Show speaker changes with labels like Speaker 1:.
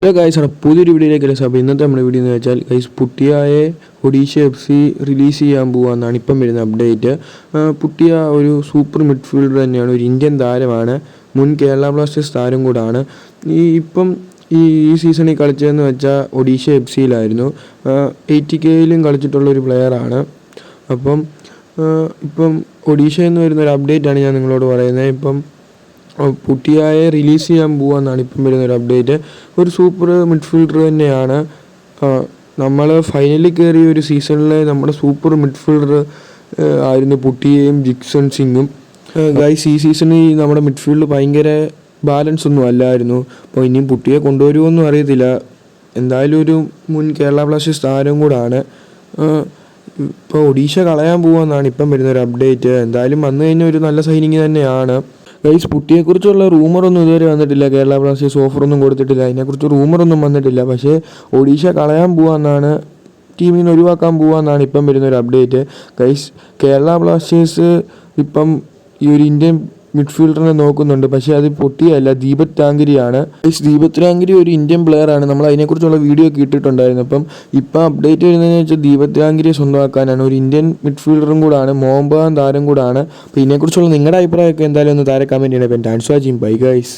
Speaker 1: Hello guys, പുതിയൊരു വീഡിയോയിലേക്ക് അപ്പോൾ ഇന്നത്തെ നമ്മുടെ വീഡിയോ എന്ന് വെച്ചാൽ ഗൈസ് പുട്ടിയയെ ഒഡീഷ FC റിലീസ് ചെയ്യാൻ പോകാമെന്നാണ് ഇപ്പം വരുന്ന അപ്ഡേറ്റ്. പുട്ടിയ ഒരു സൂപ്പർ മിഡ്ഫീൽഡർ തന്നെയാണ്, ഒരു ഇന്ത്യൻ താരമാണ്, മുൻ കേരള ബ്ലാസ്റ്റേഴ്സ് താരം കൂടാണ്. ഈ സീസണിൽ കളിച്ചതെന്ന് വെച്ചാൽ ഒഡീഷ FCയിലായിരുന്നു. 80Kയിലും കളിച്ചിട്ടുള്ള ഒരു പ്ലെയറാണ്. ഇപ്പം ഒഡീഷ എന്ന് വരുന്നൊരു അപ്ഡേറ്റാണ് ഞാൻ നിങ്ങളോട് പറയുന്നത്. പുട്ടിയയെ റിലീസ് ചെയ്യാൻ പോകാമെന്നാണ് ഇപ്പം വരുന്നൊരു അപ്ഡേറ്റ്. ഒരു സൂപ്പർ മിഡ്ഫീൽഡർ തന്നെയാണ്. നമ്മൾ ഫൈനലിൽ കയറിയ ഒരു സീസണിലെ നമ്മുടെ സൂപ്പർ മിഡ്ഫീൽഡർ ആയിരുന്നു പുട്ടിയയും ജിക്സൺ സിങ്ങും. ഗൈസ്, ഈ സീസണിൽ നമ്മുടെ മിഡ്ഫീൽഡ് ഭയങ്കര ബാലൻസ് ഒന്നും അല്ലായിരുന്നു. അപ്പോൾ ഇനിയും പുട്ടിയെ കൊണ്ടുവരുമോയെന്നും അറിയത്തില്ല. എന്തായാലും ഒരു മുൻ കേരള ബ്ലാസ്റ്റേഴ്സ് താരം കൂടാണ്. ഇപ്പോൾ ഒഡീഷ കളയാൻ പോകാമെന്നാണ് ഇപ്പം വരുന്നൊരു അപ്ഡേറ്റ്. എന്തായാലും വന്നു കഴിഞ്ഞാൽ ഒരു നല്ല സൈനിങ് തന്നെയാണ്. ഗൈസ്, പുട്ടിയെക്കുറിച്ചുള്ള റൂമറൊന്നും ഇതുവരെ വന്നിട്ടില്ല. കേരള ബ്ലാസ്റ്റേഴ്സ് ഓഫറൊന്നും കൊടുത്തിട്ടില്ല, അതിനെക്കുറിച്ച് റൂമറൊന്നും വന്നിട്ടില്ല. പക്ഷേ ഒഡീഷ കളയാൻ പോകാമെന്നാണ്, ടീമിൽ നിന്ന് ഒഴിവാക്കാൻ പോകാമെന്നാണ് ഇപ്പം വരുന്നൊരു അപ്ഡേറ്റ്. ഗൈസ്, കേരള ബ്ലാസ്റ്റേഴ്സ് ഇപ്പം ഈ ഒരു ഇന്ത്യൻ മിഡ്ഫീൽഡറിനെ നോക്കുന്നുണ്ട്. പക്ഷേ അത് പുട്ടിയല്ല, ദീപക് ടാങ്കരിയാണ്. ദീപക് ടാങ്കരി ഒരു ഇന്ത്യൻ പ്ലെയറാണ്. നമ്മൾ അതിനെക്കുറിച്ചുള്ള വീഡിയോ ഒക്കെ ഇട്ടിട്ടുണ്ടായിരുന്നു. ഇപ്പം അപ്ഡേറ്റ് വരുന്നതെന്ന് വെച്ചാൽ ദീപക് ടാങ്കരിയെ സ്വന്തമാക്കാനാണ്. ഒരു ഇന്ത്യൻ മിഡ്ഫീൽഡറും കൂടാണ്, മോഹൻ ബഗാൻ താരം കൂടാണ്. അപ്പോൾ ഇതിനെക്കുറിച്ചുള്ള നിങ്ങളുടെ അഭിപ്രായമൊക്കെ എന്തായാലും ഒന്ന് താഴെ കമൻറ്റ് ചെയ്യണം. Thanks for watching. Bye guys.